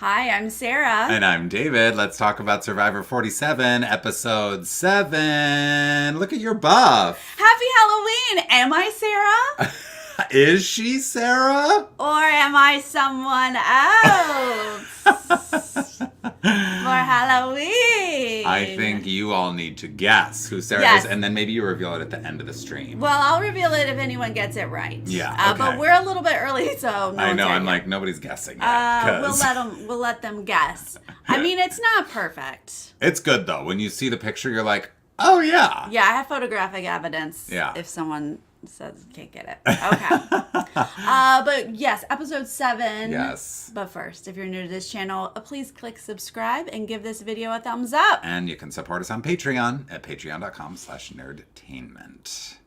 Hi, I'm Sarah. And I'm David. Let's talk about Survivor 47, Episode 7. Look at your buff. Happy Halloween! Am I Sarah? Is she Sarah? Or am I someone else? For Halloween. I think you all need to guess who Sarah is, and then maybe you reveal it at the end of the stream. Well, I'll reveal it if anyone gets it right. Yeah, okay. But we're a little bit early, so no I know, I'm yet. like, nobody's guessing yet. We'll let them guess. I mean, it's not perfect. It's good, though. When you see the picture, you're like, oh, yeah. Yeah, I have photographic evidence. Yeah. If someone says can't get it. Okay. But yes, episode 7. Yes. But first, if you're new to this channel, please click subscribe and give this video a thumbs up. And you can support us on Patreon at patreon.com/nerdtainment.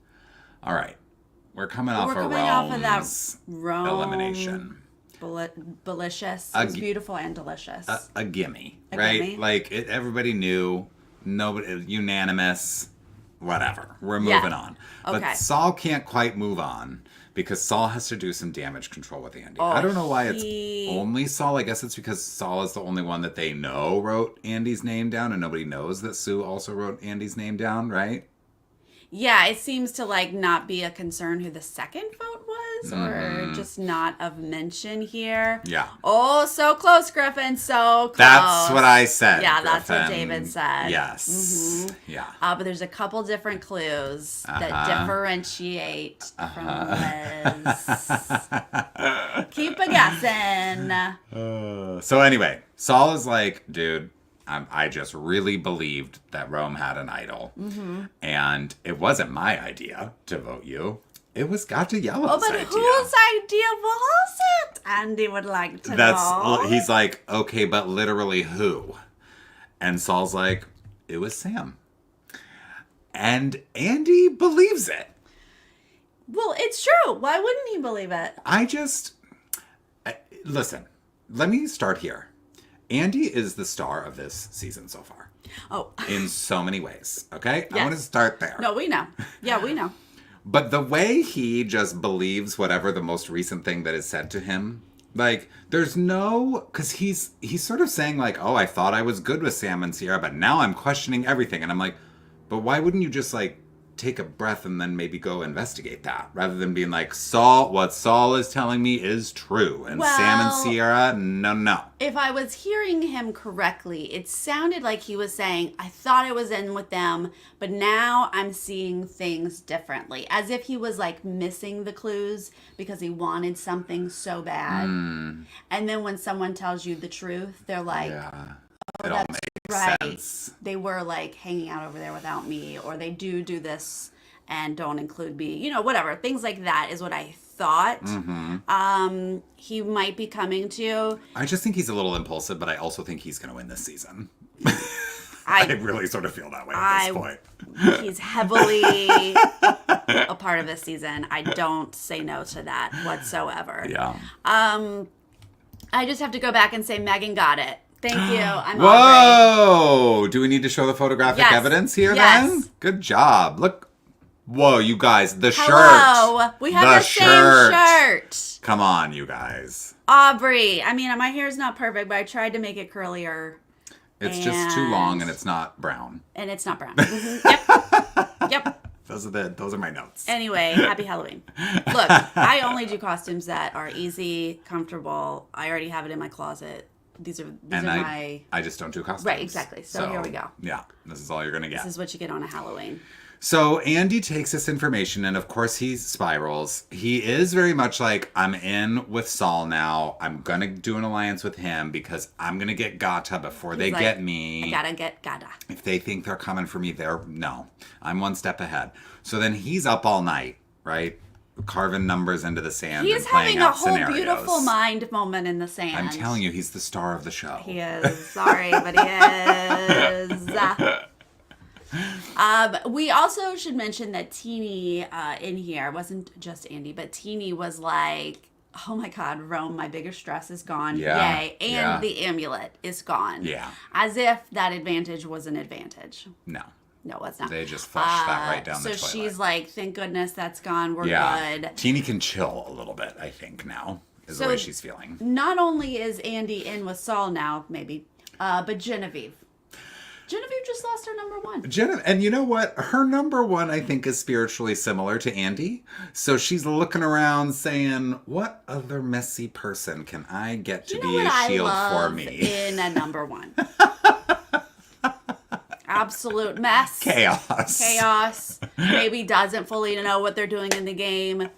All right. We're coming off of that Rome elimination. Delicious. It was beautiful and delicious. A gimme, right? Gimme? Like, everybody knew, nobody, unanimous, whatever. We're moving on. Okay. But Saul can't quite move on because Saul has to do some damage control with Andy. I don't know why it's only Saul. I guess it's because Saul is the only one that they know wrote Andy's name down, and nobody knows that Sue also wrote Andy's name down, right? Yeah, it seems to not be a concern who the second vote was, or just not of mention here. Yeah. Oh, so close, Griffin. So close. That's what I said. Yeah, Griffin. that's what David said. Yes. Mm-hmm. Yeah. But there's a couple different clues that differentiate from Liz. Keep a guessing. So anyway, Saul is like, dude, I just really believed that Rome had an idol. Mm-hmm. And it wasn't my idea to vote you. It was Gotcha Yellow's idea. Whose idea was it? Andy would like to know. He's like, okay, but literally who? And Saul's like, it was Sam. And Andy believes it. Well, it's true. Why wouldn't he believe it? Listen, let me start here. Andy is the star of this season so far. Oh. In so many ways, okay? Yes. I want to start there. No, we know. Yeah, we know. But the way he just believes whatever the most recent thing that is said to him, there's no... Because he's sort of saying, oh, I thought I was good with Sam and Sierra, but now I'm questioning everything. And I'm like, but why wouldn't you just, take a breath and then maybe go investigate that, rather than being like, Saul, what Saul is telling me is true, and Sam and Sierra, no. If I was hearing him correctly, it sounded like he was saying, I thought I was in with them, but now I'm seeing things differently, as if he was missing the clues because he wanted something so bad. And then when someone tells you the truth, they're like, yeah, oh, it all that's makes sense. They were hanging out over there without me, or they do this and don't include me, whatever. Things like that is what I thought. Mm-hmm. He might be coming to. I just think he's a little impulsive, but I also think he's going to win this season. I really sort of feel that way at this point. He's heavily a part of this season. I don't say no to that whatsoever. Yeah. I just have to go back and say Megan got it. Thank you. I'm Whoa! Do we need to show the photographic evidence here then? Yes. Good job. Look. Whoa, you guys, the Hello. shirt. We have the same shirt. Come on, you guys. Aubrey. I mean, my hair is not perfect, but I tried to make it curlier. It's just too long and it's not brown. And it's not brown. Mm-hmm. Yep. Those are my notes. Anyway, happy Halloween. Look, I only do costumes that are easy, comfortable. I already have it in my closet. These are my... I just don't do costumes. Right, exactly. So here we go. Yeah, this is all you're going to get. This is what you get on a Halloween. So Andy takes this information, and of course he spirals. He is very much like, I'm in with Saul now. I'm going to do an alliance with him because I'm going to get Gata before they get me. I gotta get Gata. If they think they're coming for me, no. I'm one step ahead. So then he's up all night, right? Carving numbers into the sand. He is having a whole beautiful mind moment in the sand. I'm telling you, he's the star of the show. He is. Sorry, but he is. We also should mention that Teeny in here wasn't just Andy, but Teeny was like, oh my God, Rome, my biggest stress is gone. Yeah. Yay. And the amulet is gone. Yeah. As if that advantage was an advantage. No. No, it's not. They just flushed that right down the toilet. So she's like, thank goodness that's gone. We're good. Teeny can chill a little bit, I think, now. is the way she's feeling. Not only is Andy in with Saul now, maybe, but Genevieve. Genevieve just lost her number one. And you know what? Her number one, I think, is spiritually similar to Andy. So she's looking around saying, what other messy person can I get to be a shield for me? In a number one. Absolute mess. Chaos. Maybe doesn't fully know what they're doing in the game.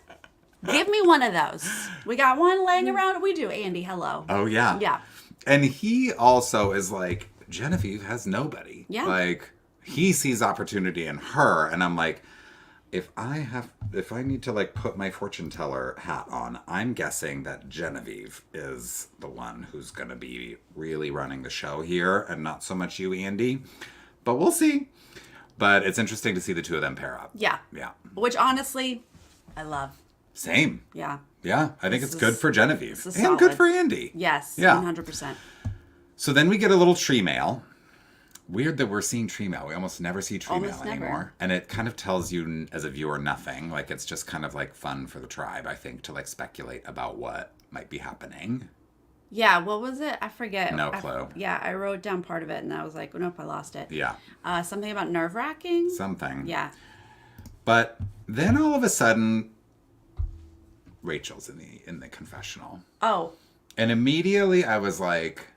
Give me one of those. We got one laying around. We do. Andy, hello. Oh, yeah. Yeah. And he also is like, Genevieve has nobody. Yeah. Like, he sees opportunity in her, and I'm like, if I need to like put my fortune teller hat on, I'm guessing that Genevieve is the one who's gonna be really running the show here, and not so much you, Andy. But we'll see. But it's interesting to see the two of them pair up. Yeah. Yeah. Which honestly, I love. Same. Yeah. Yeah. I think it's good for Genevieve. And solid. good for Andy. Yes. Yeah. 100%. So then we get a little tree mail. Weird that we're seeing tree mail. We almost never see tree mail anymore. And it kind of tells you as a viewer nothing. Like, it's just kind of like fun for the tribe, I think, to like speculate about what might be happening. Yeah, what was it? I forget. No clue. I wrote down part of it and I was like, nope, I lost it. Yeah. Something about nerve-wracking? Something. Yeah. But then all of a sudden, Rachel's in the confessional. Oh. And immediately I was like,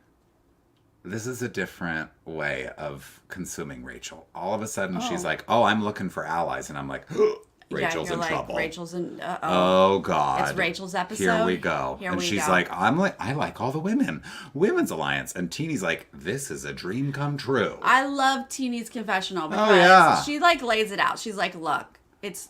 this is a different way of consuming Rachel. All of a sudden she's like, oh, I'm looking for allies. And I'm like, Rachel's in trouble. Rachel's in, oh God. It's Rachel's episode. Here we go. And she's like, I like all the women. Women's Alliance. And Teeny's like, this is a dream come true. I love Teeny's confessional because she like lays it out. She's like, look, it's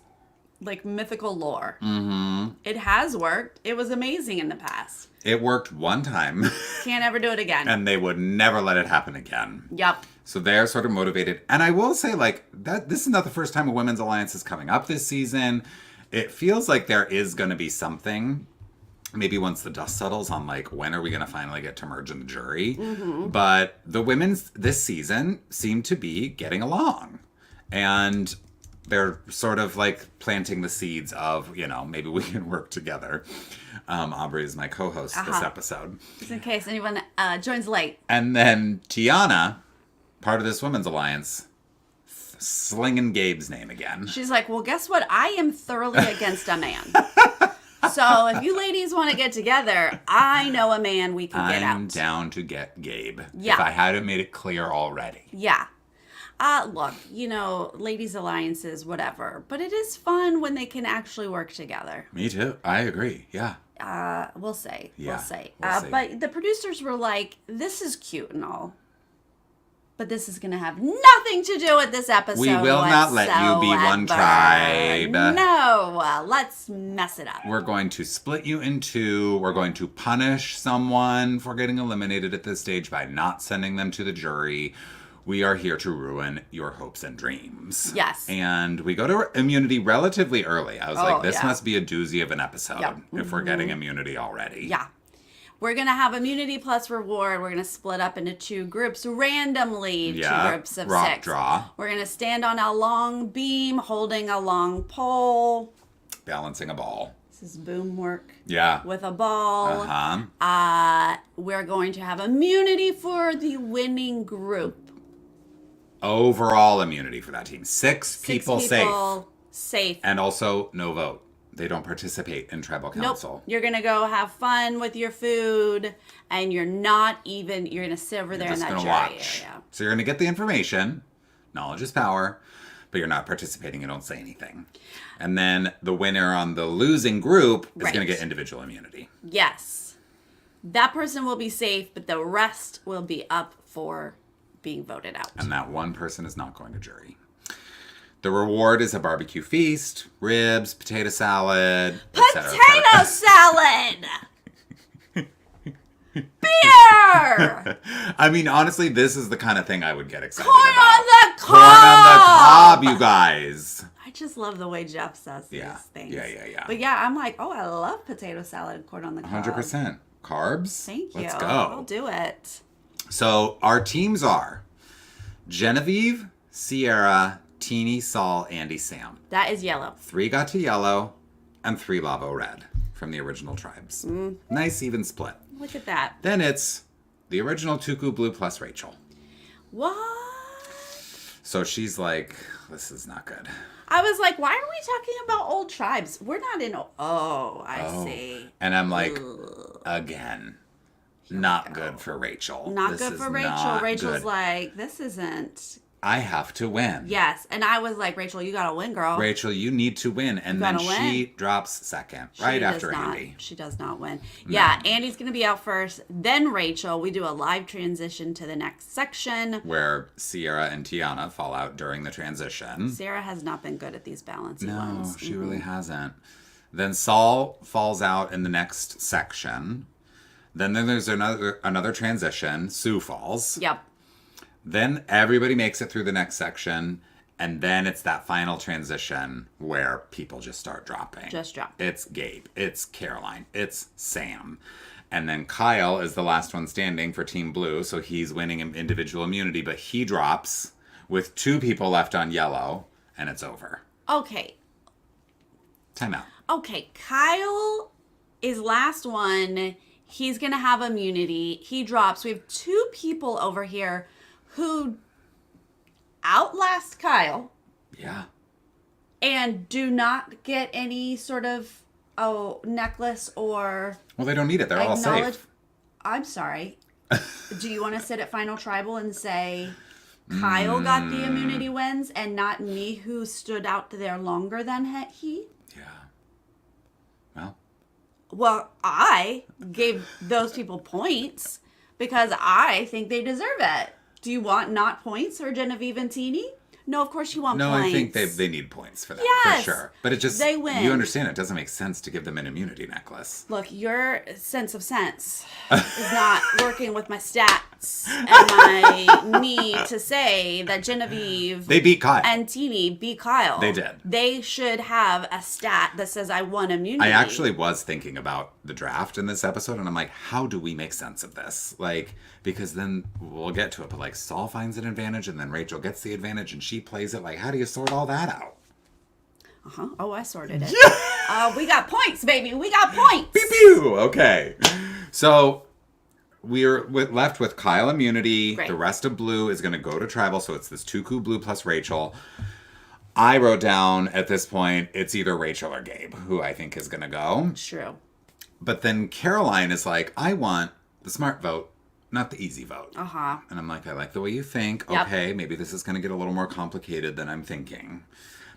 like mythical lore. Mm-hmm. It has worked. It was amazing in the past. It worked one time. Can't ever do it again. And they would never let it happen again. Yep. So they're sort of motivated. And I will say, like, that this is not the first time a women's alliance is coming up this season. It feels like there is going to be something. Maybe once the dust settles on, like, when are we going to finally get to merge in the jury? Mm-hmm. But the women's this season seem to be getting along. And they're sort of like planting the seeds of, maybe we can work together. Aubrey is my co-host this episode. Just in case anyone joins late. And then Tiana, part of this women's alliance, slinging Gabe's name again. She's like, well, guess what? I am thoroughly against a man. So if you ladies want to get together, I know a man we can get out. I'm down to get Gabe. Yeah. If I hadn't made it clear already. Yeah. Look, ladies' alliances, whatever. But it is fun when they can actually work together. Me too. I agree. Yeah. We'll say. Yeah, we'll say. We'll see. But the producers were like, this is cute and all. But this is going to have nothing to do with this episode. We will not let you be one tribe. No. Let's mess it up. We're going to split you in two. We're going to punish someone for getting eliminated at this stage by not sending them to the jury. We are here to ruin your hopes and dreams. Yes. And we go to immunity relatively early. I was like, this must be a doozy of an episode if we're getting immunity already. Yeah. We're going to have immunity plus reward. We're going to split up into two groups randomly, two groups of rock 6. Draw. We're going to stand on a long beam holding a long pole. Balancing a ball. This is boom work. Yeah. With a ball. Uh-huh. We're going to have immunity for the winning group. Overall immunity for that team. 6 people safe. And also no vote. They don't participate in tribal council. Nope. You're going to go have fun with your food, and you're going to sit over there in that jury area. So you're going to get the information. Knowledge is power. But you're not participating. You don't say anything. And then the winner on the losing group is going to get individual immunity. Yes. That person will be safe, but the rest will be up for being voted out. And that one person is not going to jury. The reward is a barbecue feast, ribs, potato salad, Potato salad! Beer! I mean, honestly, this is the kind of thing I would get excited Corn about. on the cob! Corn on the cob, you guys. I just love the way Jeff says these things. Yeah. But yeah, I'm like, I love potato salad and corn on the cob. 100%. Carbs? Thank you. Let's go. I'll do it. So our teams are Genevieve, Sierra, Teeny, Saul, Andy, Sam. That is yellow. 3 got to yellow, and 3 Lavo red. from the original tribes. Nice even split. Look at that. Then it's the original Tuku Blue plus Rachel. What? So she's like, this is not good. I was like, why are we talking about old tribes? We're not in... I see. And I'm like, again, not good for Rachel. Not good for Rachel. Rachel's like, this isn't... I have to win. Yes. And I was like, Rachel, you got to win, girl. Rachel, you need to win. And then she drops second, right after Andy. She does not win. Yeah, Andy's going to be out first. Then Rachel. We do a live transition to the next section. Where Sierra and Tiana fall out during the transition. Sarah has not been good at these balancing ones. No, she really hasn't. Then Saul falls out in the next section. Then there's another transition. Sue falls. Yep. Then everybody makes it through the next section, and then it's that final transition where people just start dropping. Just drop. It's Gabe. It's Caroline. It's Sam. And then Kyle is the last one standing for Team Blue, so he's winning individual immunity, but he drops with 2 people left on yellow, and it's over. Okay. Time out. Okay, Kyle is last one. He's going to have immunity. He drops. We have 2 people over here who outlast Kyle. Yeah. And do not get any sort of necklace or... Well, they don't need it. They're all safe. I'm sorry. Do you want to sit at Final Tribal and say Kyle got the immunity wins and not me who stood out there longer than he? Yeah. Well, I gave those people points because I think they deserve it. Do you want not points for Genevieve and Teeny? No, of course you want points. No, I think they need points for that, yes, for sure. But it just, they win. You understand it doesn't make sense to give them an immunity necklace. Look, your sense of sense is not working with my stats and my need to say that Genevieve they beat Kyle. And Teeny beat Kyle. They did. They should have a stat that says I won immunity. I actually was thinking about the draft in this episode, and I'm like, how do we make sense of this? Like, because then we'll get to it, but like Saul finds an advantage, and then Rachel gets the advantage, and she plays it. Like, how do you sort all that out? Oh, I sorted it. Yeah! We got points, baby. We got points. Pew pew. Okay. So we're left with Kyle immunity. Great. The rest of Blue is going to go to tribal, so it's this Tuku Blue plus Rachel. I wrote down at this point, it's either Rachel or Gabe, who I think is going to go. True. But then Caroline is like, I want the smart vote, not the easy vote. Uh-huh. And I'm like, I like the way you think. Yep. Okay, maybe this is going to get a little more complicated than I'm thinking.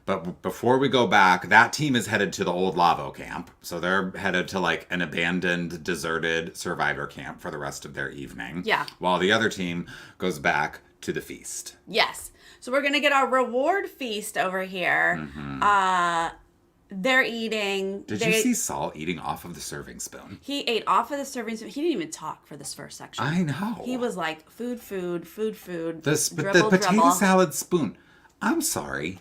But before we go back, that team is headed to the old Lavo camp. So they're headed to like an abandoned, deserted survivor camp for the rest of their evening. Yeah. While the other team goes back to the feast. Yes. So we're going to get our reward feast over here. Mm-hmm. They're eating. Did you see Saul eating off of the serving spoon? He ate off of the serving spoon. He didn't even talk for this first section. I know. He was like, food. The potato salad spoon. I'm sorry.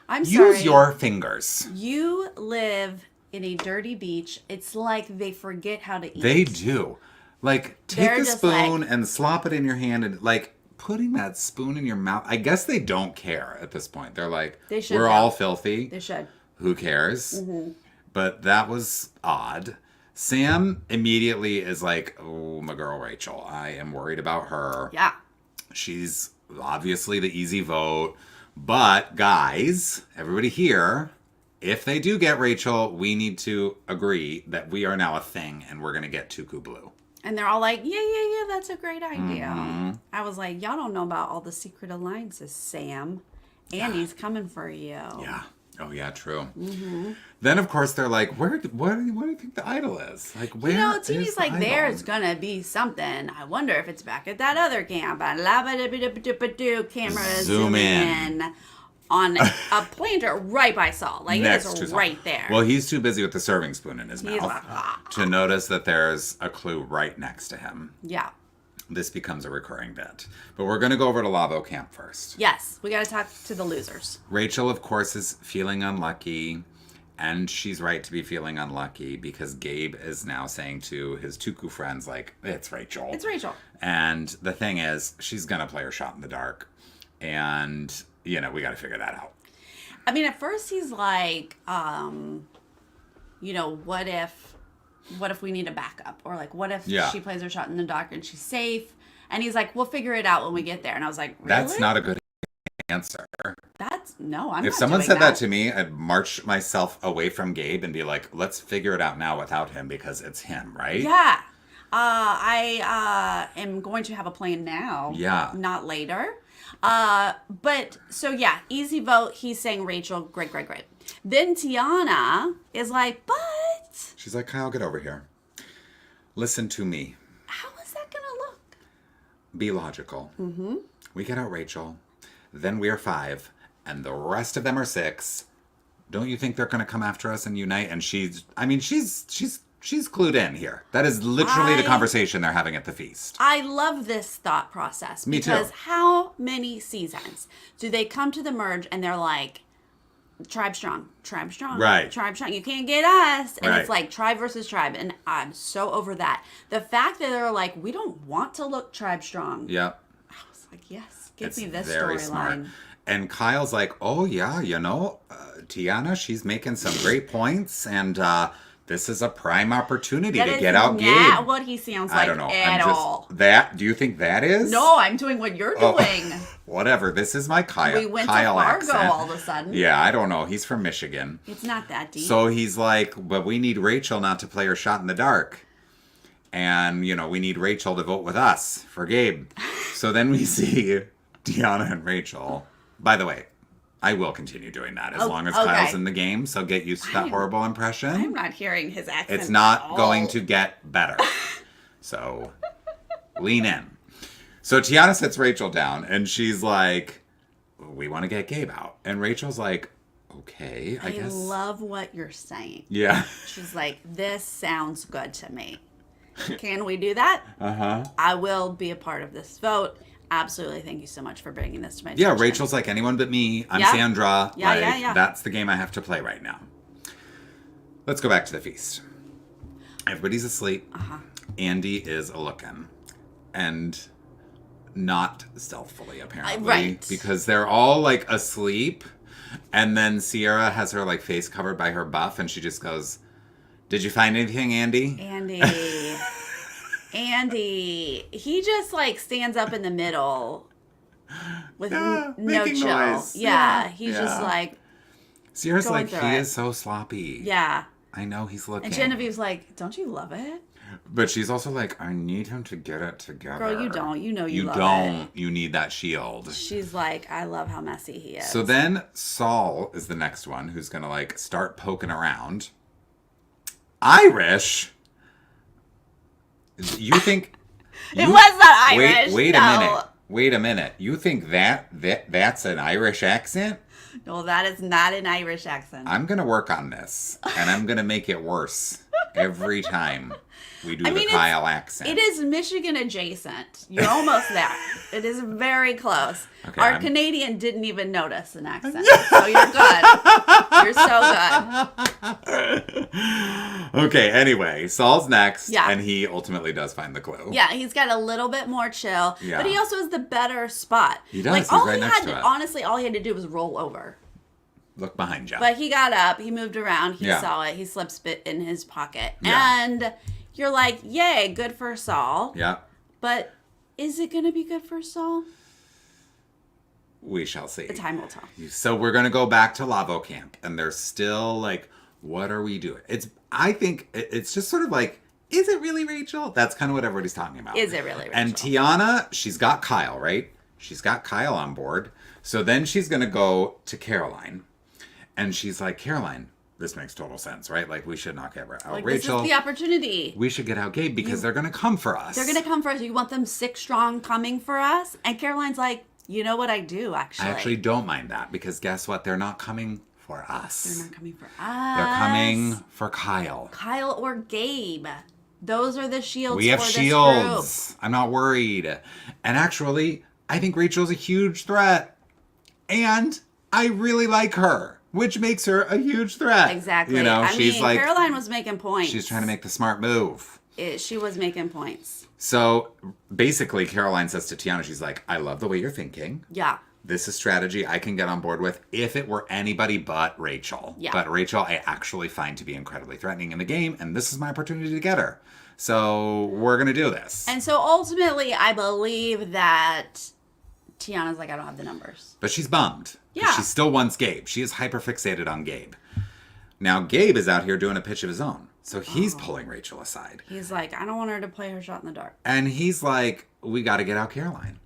Sorry. Use your fingers. You live in a dirty beach. It's like they forget how to eat. They do. Like, take a spoon and slop it in your hand and, like, putting that spoon in your mouth. I guess they don't care at this point. They're like, we're all filthy. They should. Who cares? Mm-hmm. But that was odd. Sam immediately is like, oh, my girl Rachel. I am worried about her. Yeah. She's obviously the easy vote. But, guys, everybody here, if they do get Rachel, we need to agree that we are now a thing and we're going to get Tuku Blue. And they're all like, yeah, that's a great idea. Mm-hmm. I was like, y'all don't know about all the secret alliances, Sam. Andy's coming for you. Yeah. Oh, yeah, true. Mm-hmm. Then, of course, they're like, what do you think the idol is? Like, where is Teeny's like, there's going to be something. I wonder if it's back at that other camp. Camera zoom in on a planter right by Saul. Like, it is right there. Well, he's too busy with the serving spoon in his mouth to notice that there's a clue right next to him. Yeah. This becomes a recurring bit. But we're going to go over to Lavo Camp first. Yes, we got to talk to the losers. Rachel, of course, is feeling unlucky. And she's right to be feeling unlucky because Gabe is now saying to his Tuku friends, like, it's Rachel. It's Rachel. And the thing is, she's going to play her shot in the dark. And, we got to figure that out. I mean, at first he's like, what if we need a backup? Or like, what if Yeah. she plays her shot in the dark and she's safe? And he's like, we'll figure it out when we get there. And I was like, really? That's not a good answer. I'm If not someone doing said that to me, I'd march myself away from Gabe and be like, let's figure it out now without him because it's him, right? Yeah. I am going to have a plan now. Yeah. Not later. But so yeah, easy vote. He's saying Rachel, great. Then Tiana is like, but She's like, Kyle, get over here. Listen to me. how is that gonna look? Be logical. Mm-hmm. We get out Rachel. Then we're 5. And the rest of them are 6. Don't you think they're going to come after us and unite? And she's clued in here. That is literally the conversation they're having at the feast. I love this thought process. Me too. Because how many seasons do they come to the merge and they're like, tribe strong, Right. tribe strong. You can't get us. And Right. it's like tribe versus tribe. And I'm so over that. The fact that they're like, we don't want to look tribe strong. Yep. I was like, yes, give It's me this very smart. storyline. And Kyle's like, oh, yeah, Tiana, she's making some great points. And this is a prime opportunity to get out Gabe. That is not what he sounds like I don't know. at all. Do you think that is? No, I'm doing what you're doing. Whatever. This is my Kyle We went Kyle to Fargo accent. all of a sudden. Yeah, I don't know. He's from Michigan. It's not that deep. So he's like, but we need Rachel not to play her shot in the dark. And, we need Rachel to vote with us for Gabe. So then we see Tiana and Rachel. By the way, I will continue doing that as long as Kyle's in the game. So get used to that horrible impression. I'm not hearing his accent. It's not at all. going to get better. So lean in. So Tiana sits Rachel down and she's like, we want to get Gabe out. And Rachel's like, okay, I guess. I love what you're saying. Yeah. She's like, this sounds good to me. Can we do that? Uh-huh. I will be a part of this vote. Absolutely. Thank you so much for bringing this to my attention. Yeah, Rachel's like, anyone but me. I'm Yeah. Sandra. Yeah. That's the game I have to play right now. Let's go back to the feast. Everybody's asleep. Uh-huh. Andy is a-looking. And not stealthily, apparently. Right. Because they're all, like, asleep. And then Sierra has her, like, face covered by her buff. And she just goes, did you find anything, Andy? Andy, he just like stands up in the middle with no making chill. noise. Yeah, he's Yeah. just like, Sierra's going like, through he it. is so sloppy. yeah. I know he's looking. And Genevieve's like, don't you love it? But she's also like, I need him to get it together. Girl, you don't. You know you love don't. You need that shield. She's like, I love how messy he is. So then Saul is the next one who's going to like start poking around. Irish? You think... It was not Irish. Wait a minute. You think that's an Irish accent? No, that is not an Irish accent. I'm going to work on this. And I'm going to make it worse every time we do the Kyle accent. It is Michigan adjacent. You're almost there. It is very close. Okay, Our Canadian didn't even notice an accent. So you're good. You're so good. Okay, anyway, Saul's next. Yeah. And he ultimately does find the clue. Yeah, he's got a little bit more chill. Yeah. But he also has the better spot. He does. Like, He's all right he next had to it. honestly, all he had to do was roll over. Look behind you. But he got up, he moved around, he Yeah. saw it, he slipped spit in his pocket. Yeah. And you're like, yay, good for Saul. Yeah. But is it going to be good for Saul? We shall see. The time will tell. So we're going to go back to Lavo camp. And they're still like, what are we doing? I think it's just sort of like, is it really Rachel? That's kind of what everybody's talking about. Is it really Rachel? And Tiana, she's got Kyle, right? She's got Kyle on board. So then she's going to go to Caroline. And she's like, Caroline, this makes total sense, right? Like, we should not get out like, Rachel. this is the opportunity. We should get out Gabe because they're going to come for us. They're going to come for us. You want them 6 strong coming for us? And Caroline's like, you know what I do, actually. I actually don't mind that because guess what? They're not coming for us. They're not coming for us. They're coming for Kyle. Kyle or Gabe. Those are the shields We have for shields. this group. I'm not worried. And actually, I think Rachel's a huge threat. And I really like her, which makes her a huge threat. Exactly. You know, I she's mean, like, Caroline was making points. she's trying to make the smart move. She was making points. So basically, Caroline says to Tiana, she's like, I love the way you're thinking. Yeah. this is strategy I can get on board with if it were anybody but Rachel. Yeah. But Rachel, I actually find to be incredibly threatening in the game, and this is my opportunity to get her. So we're going to do this. And so ultimately, I believe that Tiana's like, I don't have the numbers. But she's bummed. Yeah. She still wants Gabe. She is hyper-fixated on Gabe. Now, Gabe is out here doing a pitch of his own. So he's pulling Rachel aside. He's like, I don't want her to play her shot in the dark. And he's like, we got to get out Caroline.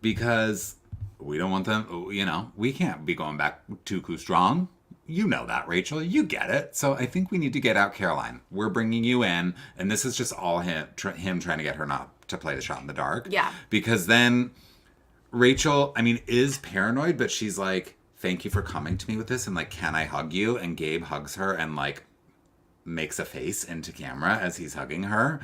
Because we don't want them, we can't be going back too strong. You know that, Rachel. You get it. So I think we need to get out Caroline. We're bringing you in. And this is just all him trying to get her not to play the shot in the dark. Yeah. Because then Rachel, is paranoid, but she's like, thank you for coming to me with this. And like, can I hug you? And Gabe hugs her and like makes a face into camera as he's hugging her.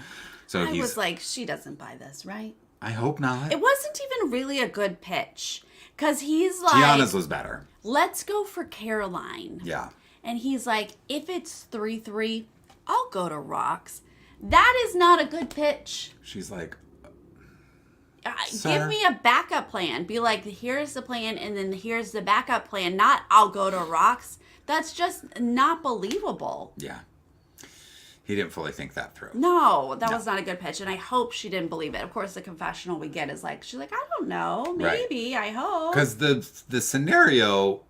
So I was like, she doesn't buy this, right? I hope not. It wasn't even really a good pitch. Because he's like, Tiana's was better. Let's go for Caroline. Yeah. And he's like, if it's 3-3, I'll go to rocks. That is not a good pitch. She's like, give me a backup plan. Be like, here's the plan, and then here's the backup plan. Not, I'll go to rocks. That's just not believable. Yeah. He didn't fully think that through. No, that was not a good pitch, and I hope she didn't believe it. Of course, the confessional we get is like, she's like, I don't know, maybe, I hope. Because the scenario,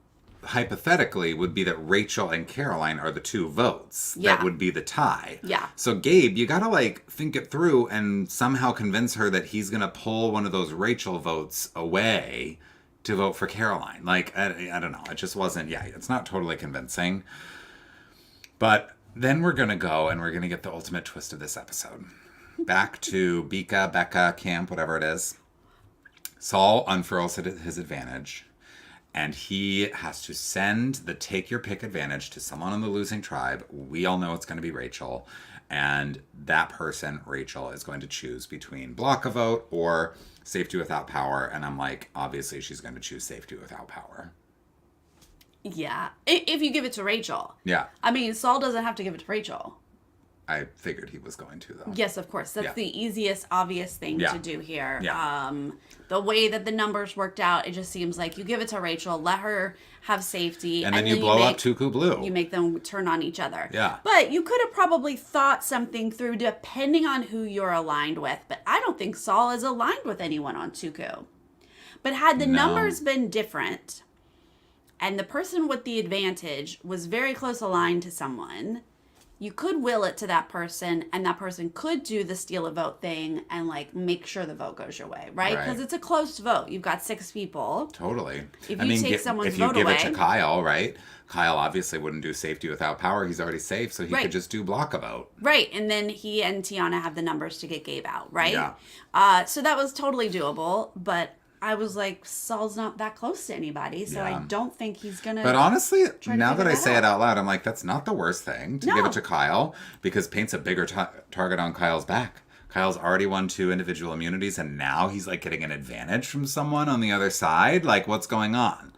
hypothetically, would be that Rachel and Caroline are the two votes. Yeah. That would be the tie. Yeah. So Gabe, you gotta like think it through and somehow convince her that he's gonna pull one of those Rachel votes away to vote for Caroline. Like, I don't know. It just wasn't, it's not totally convincing. But then we're going to go and we're going to get the ultimate twist of this episode. Back to Becca camp, whatever it is. Saul unfurls his advantage. And he has to send the take your pick advantage to someone on the losing tribe. We all know it's going to be Rachel. And that person, Rachel, is going to choose between block a vote or safety without power. And I'm like, obviously she's going to choose safety without power. Yeah. If you give it to Rachel. Yeah. Saul doesn't have to give it to Rachel. I figured he was going to, though. Yes, of course. That's the easiest, obvious thing to do here. Yeah. The way that the numbers worked out, it just seems like you give it to Rachel, let her have safety. And then you blow up Tuku Blue. You make them turn on each other. Yeah. But you could have probably thought something through depending on who you're aligned with. But I don't think Saul is aligned with anyone on Tuku. But had the numbers been different, and the person with the advantage was very close aligned to someone, you could will it to that person, and that person could do the steal a vote thing and like make sure the vote goes your way, right? Because it's a close vote. You've got 6 people. Totally. If you take someone's vote away, if you give it to Kyle, right? Kyle obviously wouldn't do safety without power. He's already safe, so he could just do block a vote. Right, and then he and Tiana have the numbers to get Gabe out, right? Yeah. So that was totally doable, but I was like, Saul's not that close to anybody, so I don't think he's going to... But honestly, now that I say it out loud, I'm like, that's not the worst thing to give it to Kyle, because paints a bigger target on Kyle's back. Kyle's already won 2 individual immunities, and now he's like getting an advantage from someone on the other side. Like, what's going on?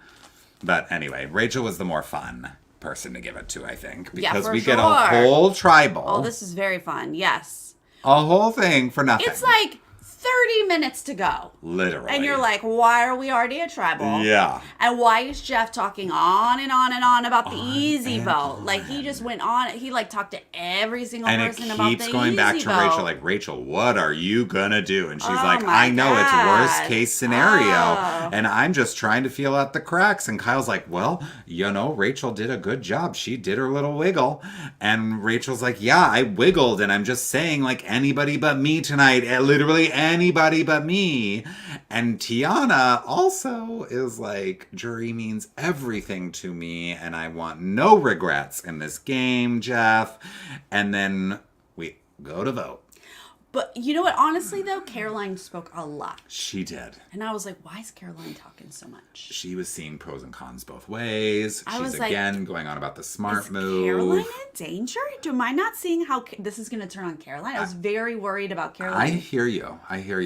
But anyway, Rachel was the more fun person to give it to, I think, because we get a whole tribal. Oh, this is very fun, yes. A whole thing for nothing. It's like 30 minutes to go. Literally. And you're like, why are we already at tribal? Yeah. And why is Jeff talking on and on and on about the easy vote? Like, he just went on. He, like, talked to every single person about the easy vote. And it keeps going back to Rachel, like, Rachel, what are you gonna do? And she's like, I know, it's worst case scenario. And I'm just trying to feel out the cracks. And Kyle's like, well, Rachel did a good job. She did her little wiggle. And Rachel's like, yeah, I wiggled. And I'm just saying, like, anybody but me tonight. Literally anybody but me. And Tiana also is like, jury means everything to me, and I want no regrets in this game, Jeff. And then we go to vote. But you know what? Honestly, though, Caroline spoke a lot. She did. And I was like, why is Caroline talking so much? She was seeing pros and cons both ways. She's like, again going on about the smart move. Caroline in danger? Am I not seeing how this is going to turn on Caroline? I was very worried about Caroline. I hear you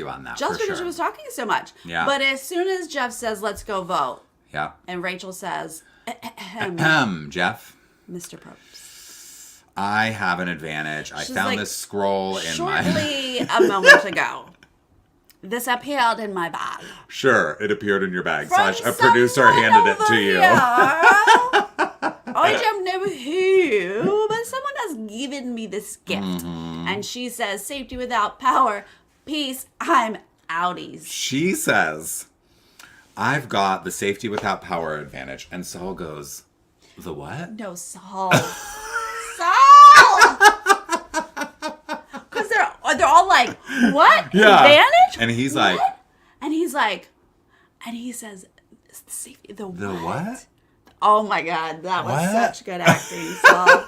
on that. Just because she was talking so much. Yeah. But as soon as Jeff says, let's go vote. Yeah. And Rachel says, Jeff. Mr. Probst. I have an advantage. I found this scroll in shortly a moment ago. this appeared in my bag. Sure, it appeared in your bag. From / a producer handed it to you. I don't know who, but someone has given me this gift. And she says, safety without power. Peace, I'm outies. She says, I've got the safety without power advantage. And Saul goes, the what? No, Saul. Saul! Because they're all like, what? Yeah. Advantage? And he's What? like, And he's like, and he says, safety, the what? Oh my God, that was What? such good acting, Saul.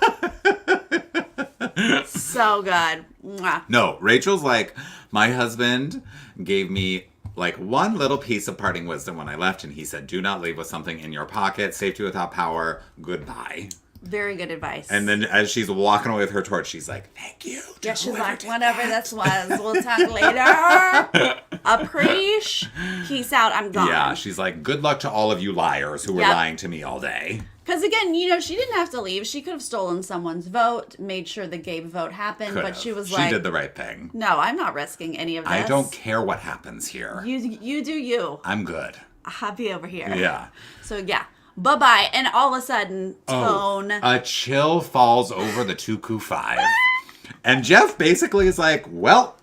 So good. Mwah. No, Rachel's like, my husband gave me like one little piece of parting wisdom when I left, and he said, do not leave with something in your pocket. Safety without power. Goodbye. Very good advice. And then as she's walking away with her torch, she's like, thank you. Yeah, she's like, whatever this was, we'll talk later. Appreciate. Peace out, I'm gone. Yeah, she's like, good luck to all of you liars who were lying to me all day. Because again, she didn't have to leave. She could have stolen someone's vote, made sure the Gabe vote happened, but she was like, she did the right thing. No, I'm not risking any of this. I don't care what happens here. You do you. I'm good. I'll be over here. Yeah. So yeah. Bye-bye. And all of a sudden, Tone. A chill falls over the Tuku 5. And Jeff basically is like, well,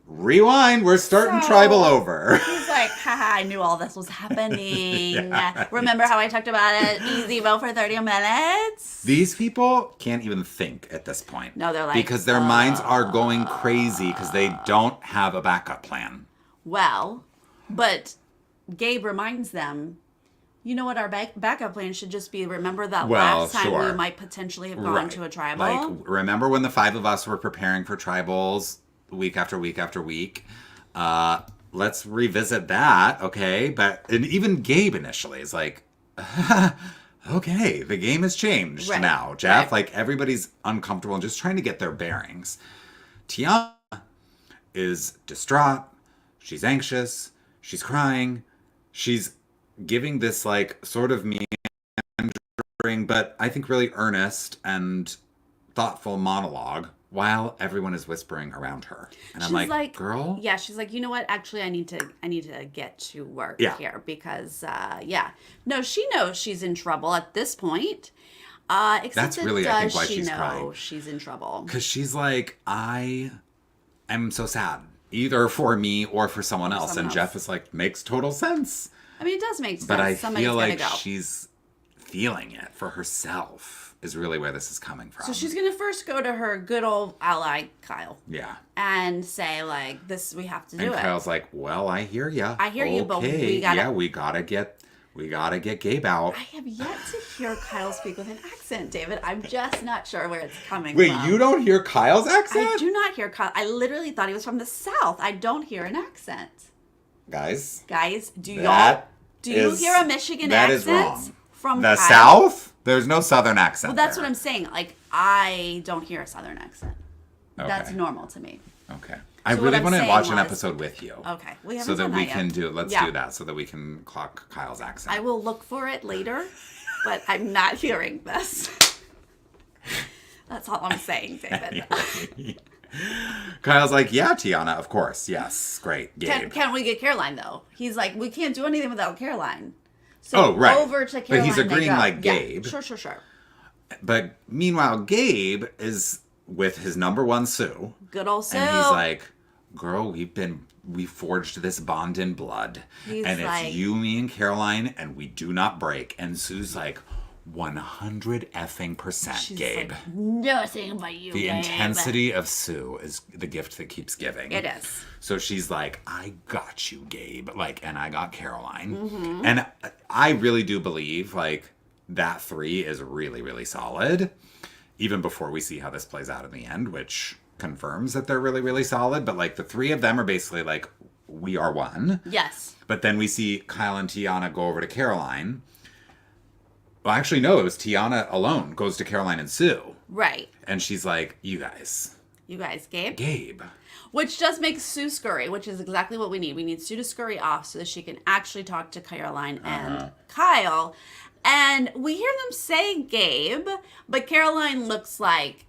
rewind. We're starting tribal over. He's like, haha, I knew all this was happening. Yeah. Remember how I talked about it? Easy vote for 30 minutes? These people can't even think at this point. No, they're like, because their minds are going crazy because they don't have a backup plan. Well, but Gabe reminds them, you know what, our backup plan should just be, remember that last time we might potentially have gone to a tribal? Like, remember when the 5 of us were preparing for tribals week after week after week? Let's revisit that, okay? And even Gabe initially is like, okay, the game has changed now, Jeff. Like, everybody's uncomfortable and just trying to get their bearings. Tiana is distraught. She's anxious. She's crying. She's giving this, like, sort of meandering, but I think really earnest and thoughtful monologue while everyone is whispering around her. And she's I'm like, girl? Yeah, she's like, you know what? Actually, I need to get to work here because, No, she knows she's in trouble at this point. Except that's really, I think, why she she's know crying. She's in trouble. Because she's like, I am so sad. Either for me or for someone else. And Jeff is like, makes total sense. I mean, it does make sense. But I Somebody's feel like go. she's feeling it for herself is really where this is coming from. So she's going to first go to her good old ally, Kyle. Yeah. And say, like, this, we have to do it. And Kyle's like, well, I hear ya. I hear you, but we gotta... Yeah, we gotta get Gabe out. I have yet to hear Kyle speak with an accent, David. I'm just not sure where it's coming from. Wait, you don't hear Kyle's accent? I do not hear Kyle. I literally thought he was from the South. I don't hear an accent. Guys, do you hear a Michigan accent? That is wrong. From the Kyle? South? There's no Southern accent. Well, that's there. what I'm saying. Like, I don't hear a Southern accent. Okay. That's normal to me. Okay. I So really what I'm want to saying watch an was- episode with you. Okay. We haven't So that done we that can yet. do that so that we can clock Kyle's accent. I will look for it later, but I'm not hearing this. That's all I'm saying, David. Kyle's like, yeah, Tiana, of course. Yes. Great. Gabe. Can we get Caroline, though? He's like, we can't do anything without Caroline. So over to Caroline. But he's agreeing they go. like Gabe. Yeah, sure. But meanwhile, Gabe is with his number one Sue. Good old Sue. And he's like, girl, we forged this bond in blood. And it's you, me, and Caroline, and we do not break. And Sue's like, 100 effing percent, She's Gabe. Like, nothing but you, The Gabe. intensity of Sue is the gift that keeps giving. It is. So she's like, I got you, Gabe. Like, and I got Caroline. Mm-hmm. And I really do believe, like, that 3 is really, really solid. Even before we see how this plays out in the end, which confirms that they're really, really solid. But, like, the 3 of them are basically like, we are one. Yes. But then we see Kyle and Tiana go over to Caroline. Well, actually, no, it was Tiana alone goes to Caroline and Sue. Right. And she's like, you guys, Gabe. Gabe. Which does make Sue scurry, which is exactly what we need. We need Sue to scurry off so that she can actually talk to Caroline and Kyle. And we hear them say Gabe, but Caroline looks like,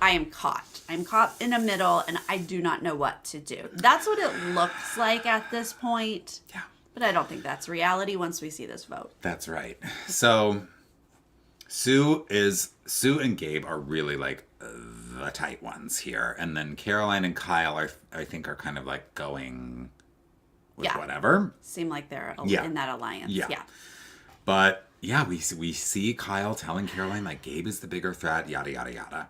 I am caught. I'm caught in the middle, and I do not know what to do. That's what it looks like at this point. Yeah. But I don't think that's reality once we see this vote. That's right. So Sue and Gabe are really like the tight ones here. And then Caroline and Kyle I think are kind of like going with whatever. Seem like they're Yeah. in that alliance. Yeah. But yeah, we see Kyle telling Caroline like Gabe is the bigger threat, yada, yada, yada.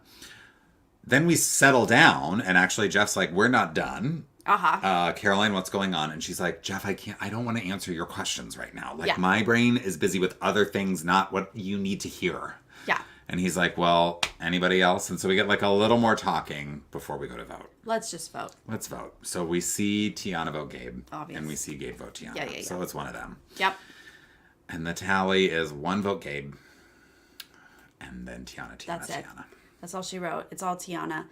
Then we settle down, and actually Jeff's like, we're not done. Caroline, what's going on? And she's like, Jeff, I don't want to answer your questions right now. Like, my brain is busy with other things, not what you need to hear. Yeah. And he's like, well, anybody else? And so we get like a little more talking before we go to vote. Let's just vote. Let's vote. So we see Tiana vote Gabe. Obvious. And we see Gabe vote Tiana. Yeah. So it's one of them. Yep. And the tally is 1 vote Gabe. And then Tiana. That's it. That's all she wrote. It's all Tiana.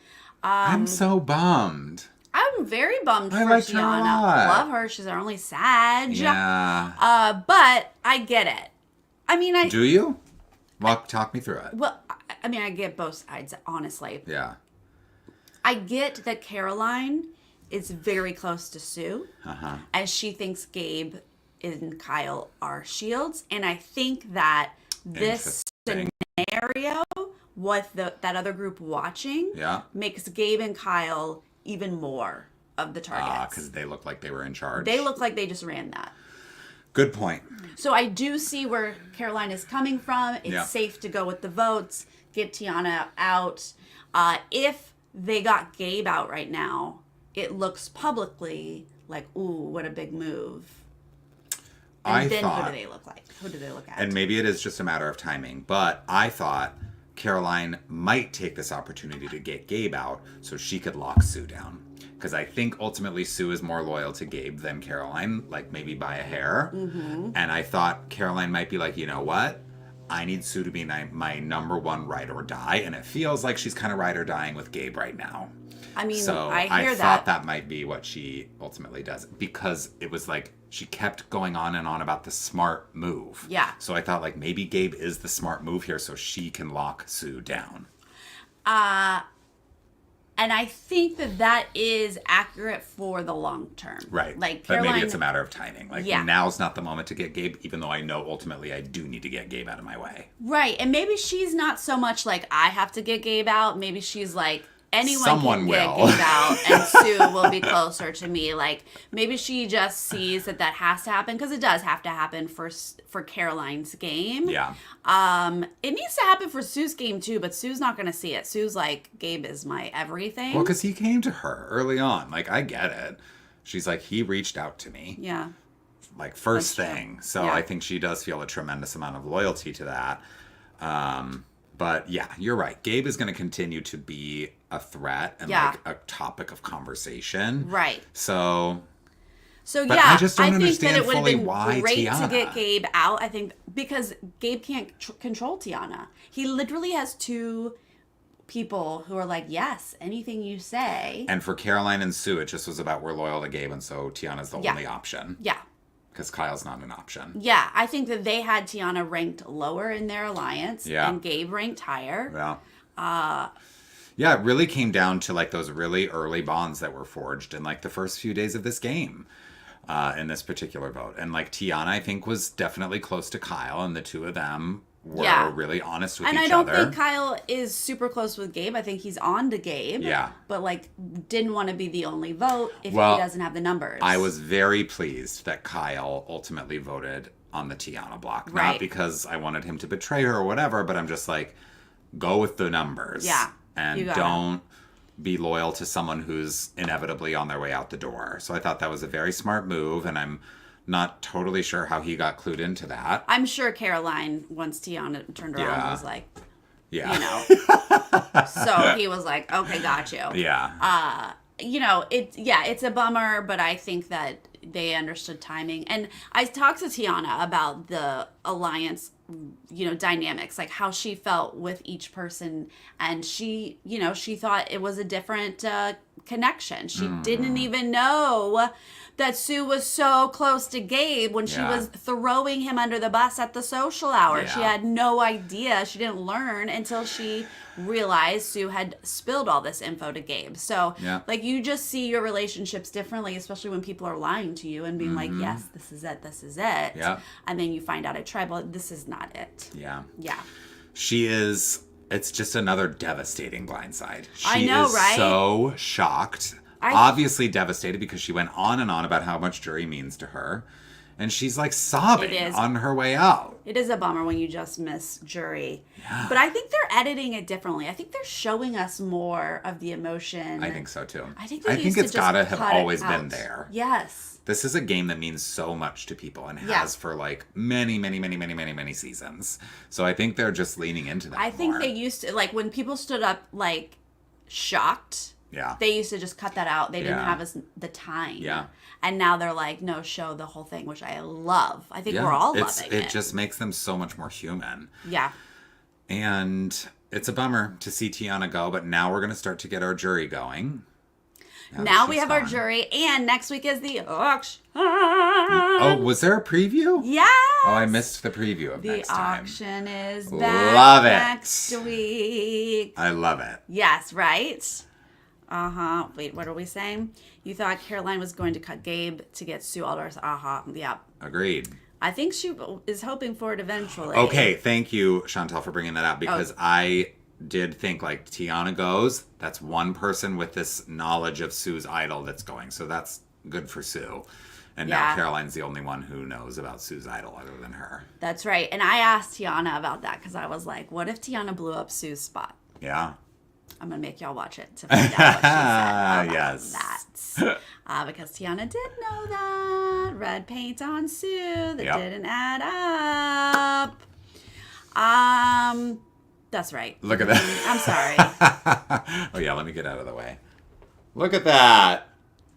I'm so bummed. I'm very bummed for liked her a Tiana. lot. Love her. She's our only Sag. Yeah. But I get it. I mean, Do you? Talk me through it. Well, I mean, I get both sides, honestly. Yeah. I get that Caroline is very close to Sue. And she thinks Gabe and Kyle are shields. And I think that this scenario with that other group watching makes Gabe and Kyle even more of the targets. Because they look like they were in charge. They look like they just ran that. Good point. So I do see where Caroline is coming from. It's safe to go with the votes, get Tiana out. If they got Gabe out right now, it looks publicly like, ooh, what a big move. And then who do they look like? Who do they look at? And maybe it is just a matter of timing, but I thought Caroline might take this opportunity to get Gabe out so she could lock Sue down. Because I think ultimately Sue is more loyal to Gabe than Caroline, like maybe by a hair. And I thought Caroline might be like, you know what? I need Sue to be my number one ride or die. And it feels like she's kind of ride or dying with Gabe right now. I mean, so I thought that might be what she ultimately does. Because it was like she kept going on and on about the smart move. Yeah. So I thought like maybe Gabe is the smart move here so she can lock Sue down. And I think that is accurate for the long term. Right. Like Caroline, but maybe it's a Caroline, matter of timing. Like now's not the moment to get Gabe, even though I know ultimately I do need to get Gabe out of my way. right. And maybe she's not so much like, I have to get Gabe out. Maybe she's like, anyone Someone can will. get Gabe out and Sue will be closer to me. Like, maybe she just sees that has to happen, because it does have to happen for Caroline's game. Yeah. It needs to happen for Sue's game too, but Sue's not going to see it. Sue's like, Gabe is my everything. Well, because he came to her early on. Like, I get it. She's like, he reached out to me. Yeah. Like, first thing. So I think she does feel a tremendous amount of loyalty to that. But yeah, you're right. Gabe is going to continue to be a threat and like a topic of conversation. Right. So yeah, I just don't think understand that it would have fully been why great Tiana. to get Gabe out. I think because Gabe can't control Tiana. He literally has two people who are like, yes, anything you say. And for Caroline and Sue, it just was about we're loyal to Gabe, and so Tiana's the only option. Yeah. Because Kyle's not an option. Yeah, I think that they had Tiana ranked lower in their alliance, and Gabe ranked higher. Yeah. Yeah, it really came down to like those really early bonds that were forged in like the first few days of this game, in this particular vote. And like Tiana, I think, was definitely close to Kyle, and the two of them were really honest with each other. And I don't think Kyle is super close with Gabe. I think he's on to Gabe. Yeah. But like, didn't want to be the only vote if he doesn't have the numbers. I was very pleased that Kyle ultimately voted on the Tiana block. Right. Not because I wanted him to betray her or whatever, but I'm just like, go with the numbers. Yeah. And don't be loyal to someone who's inevitably on their way out the door. So I thought that was a very smart move, and I'm not totally sure how he got clued into that. I'm sure Caroline, once Tiana turned around, was like, you know. So he was like, okay, got you. Yeah. You know, it's a bummer, but I think that they understood timing. And I talked to Tiana about the alliance, dynamics, like how she felt with each person. And she, she thought it was a different connection. She didn't even know that Sue was so close to Gabe when she was throwing him under the bus at the social hour. Yeah. She had no idea. She didn't learn until she realized Sue had spilled all this info to Gabe. So, like, you just see your relationships differently, especially when people are lying to you and being like, yes, this is it, this is it. Yeah. And then you find out at Tribal, this is not it. Yeah. Yeah. She is, it's just another devastating blindside. I know, is right? So shocked. Obviously devastated because she went on and on about how much jury means to her. And she's like sobbing on her way out. It is a bummer when you just miss jury. Yeah. But I think they're editing it differently. I think they're showing us more of the emotion. I think so too. I think it's gotta have always been there. Yes. This is a game that means so much to people and has for like many seasons. So I think they're just leaning into that. I think they used to, like, when people stood up like shocked. Yeah. They used to just cut that out. They didn't have the time. Yeah. And now they're like, no, show the whole thing, which I love. I think we're all loving it. It just makes them so much more human. Yeah. And it's a bummer to see Tiana go, but now we're going to start to get our jury going. Now we have our jury, and next week is the auction. Oh, was there a preview? Yes. Oh, I missed the preview of next time. The auction is back love it. next week. I love it. Yes, right? Uh-huh. Wait, what are we saying? You thought Caroline was going to cut Gabe to get Sue Alders. Uh-huh. Yep. Agreed. I think she is hoping for it eventually. Okay, thank you, Chantal, for bringing that up, because I did think, like, Tiana goes, that's one person with this knowledge of Sue's idol that's going, so that's good for Sue. And now Caroline's the only one who knows about Sue's idol other than her. That's right. And I asked Tiana about that because I was like, what if Tiana blew up Sue's spot? Yeah. I'm going to make y'all watch it to find out what she said about that. Because Tiana did know that. Red paint on Sue. That didn't add up. That's right. Look at that. I'm sorry. Oh, yeah, let me get out of the way. Look at that.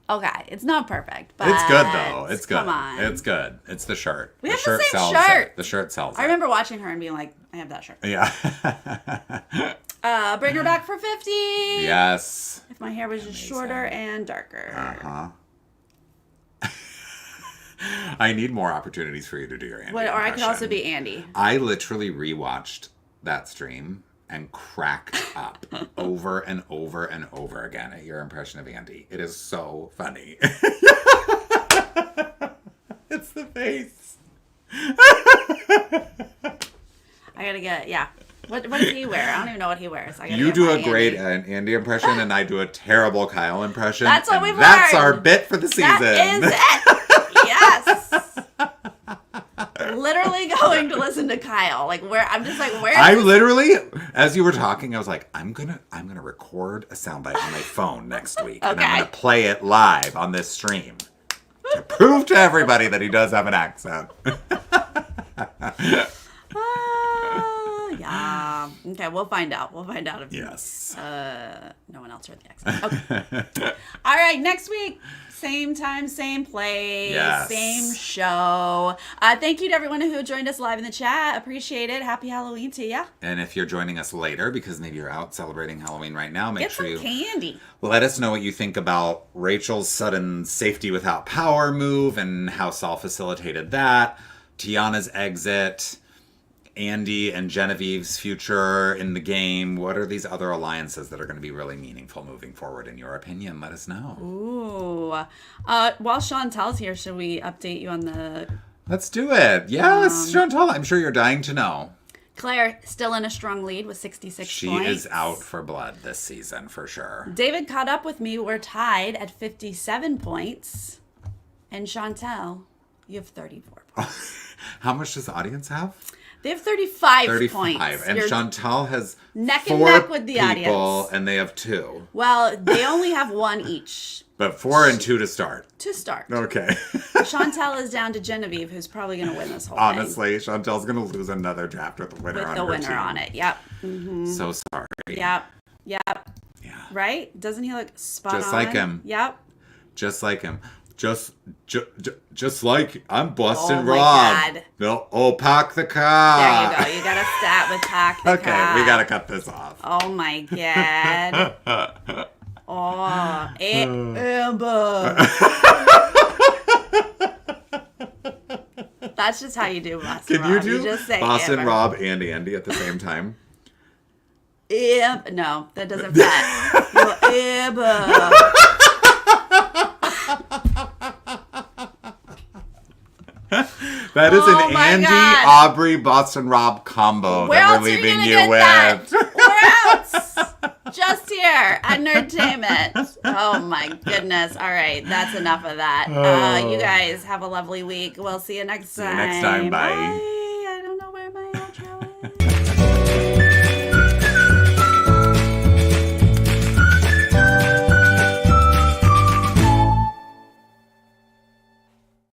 Okay, it's not perfect, but it's good, though. It's good. Come on. It's good. It's the shirt. We the have shirt the same sells shirt. It. The shirt sells I remember watching her and being like, I have that shirt. Yeah. Bring her back for 50. Yes. If my hair was just shorter and darker. Uh-huh. I need more opportunities for you to do your Andy impression. Or I could also be Andy. I literally rewatched that stream and cracked up over and over and over again at your impression of Andy. It is so funny. It's the face. I gotta get, What does he wear? I don't even know what he wears. You do a great Andy impression, and I do a terrible Kyle impression. That's what we've That's learned. our bit for the season. That is it. Yes. Literally going to listen to Kyle. Like, where I'm just like, where? I literally, as you were talking, I was like, I'm gonna record a soundbite on my phone next week, and I'm gonna play it live on this stream to prove to everybody that he does have an accent. Yeah. Okay, we'll find out. We'll find out if no one else heard the accent. Okay. All right, next week. Same time, same place, same show. Thank you to everyone who joined us live in the chat. Appreciate it. Happy Halloween to you. And if you're joining us later, because maybe you're out celebrating Halloween right now, make sure you candy. Let us know what you think about Rachel's sudden safety without power move and how Saul facilitated that. Tiana's exit. Andy and Genevieve's future in the game. What are these other alliances that are going to be really meaningful moving forward, in your opinion? Let us know. Ooh. While Chantal's here, should we update you on the... Let's do it. Yes, Chantal, I'm sure you're dying to know. Claire still in a strong lead with 66 points. She is out for blood this season, for sure. David caught up with me. We're tied at 57 points. And Chantal, you have 34 points. How much does the audience have? They have 35 points. And Chantal has neck and neck with the people, audience. And they have 2. Well, they only have 1 each. But 4 and 2 to start. To start. Okay. Chantal is down to Genevieve, who's probably going to win this whole Honestly, Chantal's going to lose another draft with the winner on her team. on it. Yep. Mm-hmm. So sorry. Yep. Yeah. Right? Doesn't he look spot on? Just like him. Yep. Just like him. Just like I'm busting oh Rob. God. No, pack the car. There you go. You got to stat with pack the car. Okay, we got to cut this off. Oh my God. Oh, Amber. That's just how you do Boston Can Rob. you do just say Boston Amber. Rob and Andy at the same time? No, that doesn't fit. You're Amber. That is an my Andy, God. Aubrey, Boston Rob combo Where that else we're are you leaving gonna you get with. that? Where else? Just here at Nerdtainment. Oh my goodness. All right, that's enough of that. You guys have a lovely week. We'll see you next time. See you next time. Bye.